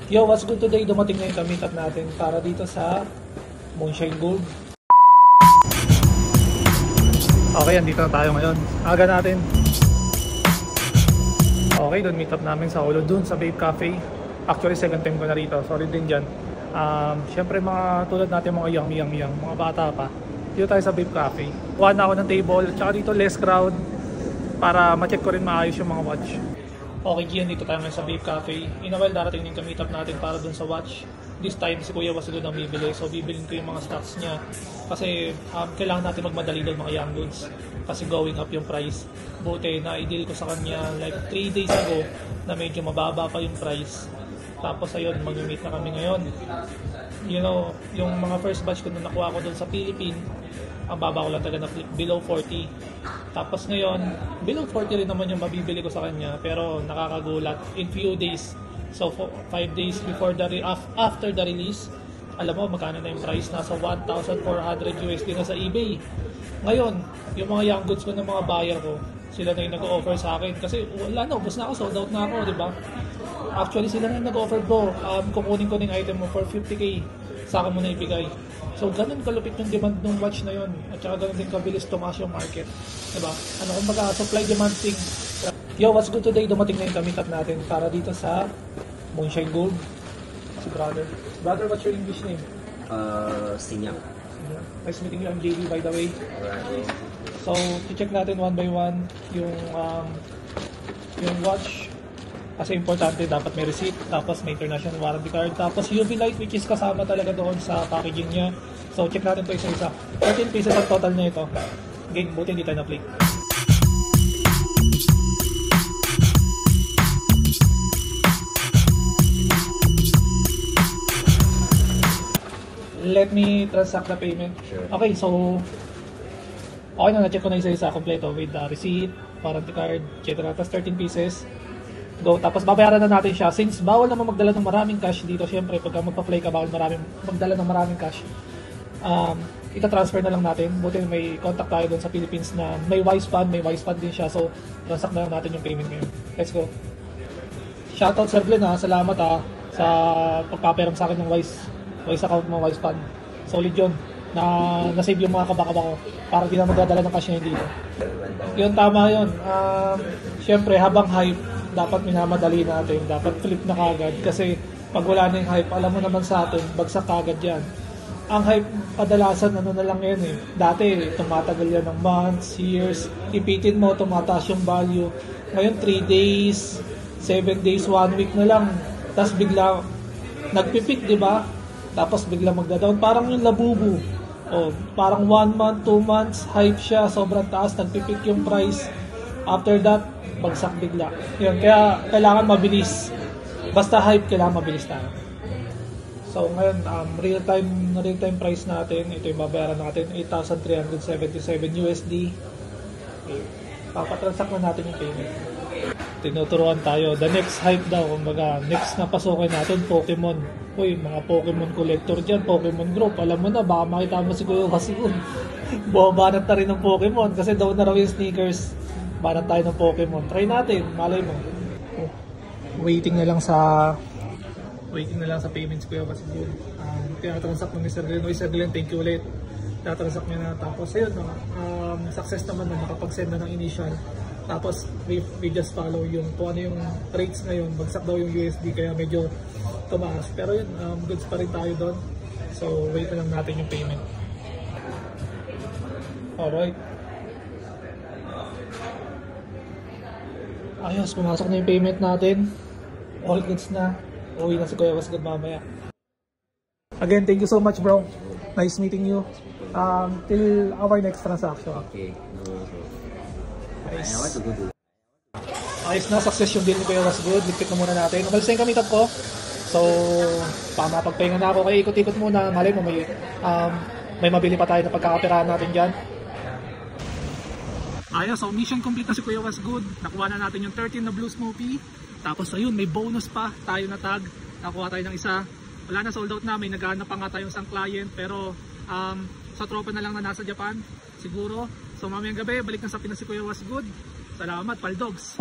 Yo, what's good today? Dumating na yung kamitat natin para dito sa Moonshine Gold. Okay, andito na tayo ngayon. Aga natin. Okay, doon meet up namin sa ulo doon sa Vape Cafe. Actually, second time ko na rito. Sorry din dyan. Siyempre, mga tulad natin, mga young, mga bata pa. Dito tayo sa Vape Cafe. Kuha na ako ng table. Tsaka dito, less crowd. Para ma-check ko rin maayos yung mga watch. Okay, Gian, dito tayo sa Vape Cafe. In a while, darating din ka-meet up natin para dun sa watch. This time, si Kuya was doon ang bibili. So, bibilin ko yung mga stocks niya. Kasi, kailangan natin magmadali doon mga young goods. Kasi going up yung price. Buti, na-i-deal ko sa kanya like 3 days ago na medyo mababa pa yung price. Tapos, ayun, mag-meet na kami ngayon. You know, yung mga first batch ko na nakuha ko doon sa Philippines, ang baba ko lang talaga na below 40. Tapos ngayon, below 40 rin naman yung mabibili ko sa kanya, pero nakakagulat in few days. So 5 days before after the release, alam mo magkano na yung price, nasa 1,400 USD na sa eBay. Ngayon, yung mga young goods ko ng mga buyer ko, sila na yung nag-offer sa akin kasi wala na, ubos na ako, sold out na ako, di ba? Actually, sila na yung nag-offer, bro. Kukunin ko ng item mo for 50k, sa akin mo na ibigay. So, ganun kalupit yung demand ng watch na yun. At saka ganun din kabilis tumaas yung market. Diba? Ano kumbaga, supply-demand thing. Yo, what's good today? Dumating na yung kamitat natin para dito sa Moonshine Gold. Si brother. Brother, what's your English name? Sinyak. Nice meeting you. I'm JD, by the way. Alright. So, i-check natin one by one yung watch. Kasi importante, dapat may receipt, tapos may international warranty card, tapos UV light which is kasama talaga doon sa packaging niya. So check natin ito isa-isa. 13 pieces ang total niya ito. Again, buti hindi tayo na-play. Let me transact the payment. Sure. Okay, so okay na, na-check ko na isa-isa kompleto with the receipt, warranty card, etc. Tapos 13 pieces. Go. Tapos babayaran na natin siya. Since bawal naman magdala ng maraming cash dito, syempre pagka magpa-play ka, bawal magdala ng maraming cash. Ita-transfer na lang natin. Buti may contact tayo doon sa Philippines na may Wise Fund din siya. So, transact na lang natin yung payment ngayon. Let's go. Shoutout Sir Glenn ha. Salamat ha sa pagpaparam sa akin ng Wise account mo, Wise Fund. Solid yun. Na-save yung mga kabaka ko para di na magdadala ng cash niya dito. Yun, tama yun. Syempre, habang hype, dapat minamadali natin, dapat flip na kagad kasi pag wala na yung hype, alam mo naman sa atin, bagsak kagad yan. Ang hype, kadalasan ano na lang yan eh. Dati, tumatagal yan ng months, years, ipitin mo, tumataas yung value. Ngayon, 3 days, 7 days, 1 week na lang. Tapos bigla, nagpipik, di ba? Tapos bigla magda-down. Parang yung Labubu. O, parang 1 month, 2 months, hype siya, sobrang taas, nagpipik yung price. After that, bagsak bigla. Yun, kaya kailangan mabilis. Basta hype, kailangan mabilis tayo. So ngayon, real time price natin, ito yung babayaran natin, 8,377 USD. Okay. Papatransact na natin yung payment. Tinuturuan tayo. The next hype daw, kumbaga, next na pasukin natin, Pokemon. Uy, mga Pokemon collector dyan, Pokemon group. Alam mo na, baka makita mo si Kuya Wasigud. Buwabanat na rin ng Pokemon kasi daw na raw yung sneakers. Banat tayo ng Pokemon. Try natin, malay mo. Oh. Waiting na lang sa payments ko kasi yun. Tinatransact mo ni Sir Glenn. Sir Glenn, thank you ulit. Tinatransact niya na. Tapos ayun, success naman na nakapag-send na ng initial. Tapos we just follow yung kung ano yung rates ngayon. Bagsak daw yung USD kaya medyo tumaas. Pero yun, goods pa rin tayo doon. So wait na lang natin yung payment. Alright. Ayos, pumasok na yung payment natin. All goods na. Uwi na si Kuya Wasigud mamaya. Again, thank you so much, bro. Nice meeting you. Till our next transaction. Okay. Nice. Ayos na, success yung deal ni Kuya Wasigud. Lipit na muna natin. Umalis na yung kamitat ko. So, pagpahinga na ako. Kaya ikot-ikot muna. Malay mo, may mabili pa tayo na pagkakapirahan natin dyan. Ayos, so mission complete na si Kuya Wasigud. Nakuha na natin yung 13 na Blue Smoky. Tapos ayun, may bonus pa tayo na tag. Nakuha tayo ng isa. Wala na, sold out na. May naghahanap pa nga tayong isang client. Pero sa tropa na lang na nasa Japan siguro. So mamayang gabi, balik na sa Pinas si Kuya Wasigud. Salamat, Paldogs!